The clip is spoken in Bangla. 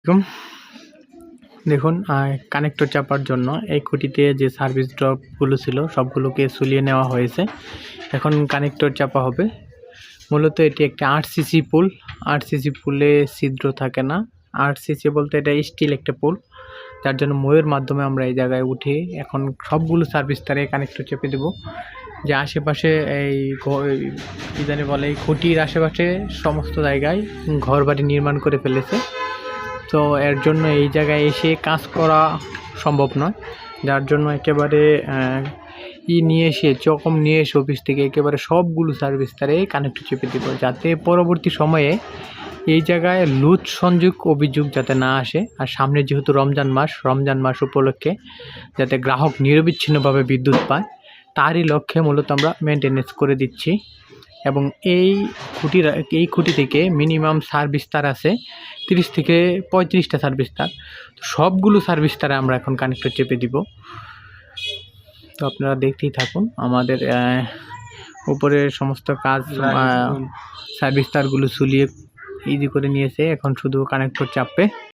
এরকম দেখুন কানেক্টর চাপার জন্য এই খুঁটিতে যে সার্ভিস ড্রপগুলো ছিল সবগুলোকে সুলিয়ে নেওয়া হয়েছে। এখন কানেক্টর চাপা হবে। মূলত এটি একটা 8 সিসি পুল। 8 সিসি পুলে ছিদ্র থাকে না। 8 সিসি বলতে এটা স্টিল একটা পুল, যার জন্য ময়ের মাধ্যমে আমরা এই জায়গায় উঠে এখন সবগুলো সার্ভিস তারে কানেক্টর চেপে দেবো। যে আশেপাশে এই কী জানি বলে, এই খুঁটির আশেপাশে সমস্ত জায়গায় ঘরবাড়ি নির্মাণ করে ফেলেছে। তো এর জন্য এই জায়গায় এসে কাজ করা সম্ভব নয়, যার জন্য একেবারে নিয়ে এসে চকম নিয়ে এসে অফিস থেকে একেবারে সবগুলো সার্ভিস তারে কানেক্টর চেপে দেবো, যাতে পরবর্তী সময়ে এই জায়গায় লুজ সংযোগ অভিযোগ যাতে না আসে। আর সামনে যেহেতু রমজান মাস উপলক্ষে যাতে গ্রাহক নিরবিচ্ছিন্নভাবে বিদ্যুৎ পায়, তারই লক্ষ্যে মূলত আমরা মেনটেনেন্স করে দিচ্ছি। এবং এই খুঁটি থেকে মিনিমাম সার্ভিস তার আছে 30 থেকে 35টা সার্ভিস তার। তো সবগুলো সার্ভিস তারে আমরা এখন কানেক্টর চেপে দিব। তো আপনারা দেখতেই থাকুন। আমাদের উপরে সমস্ত কাজ সার্ভিস তারগুলো ঝুলিয়ে ইজি করে নিয়েছে, এখন শুধু কানেক্টর চাপবে।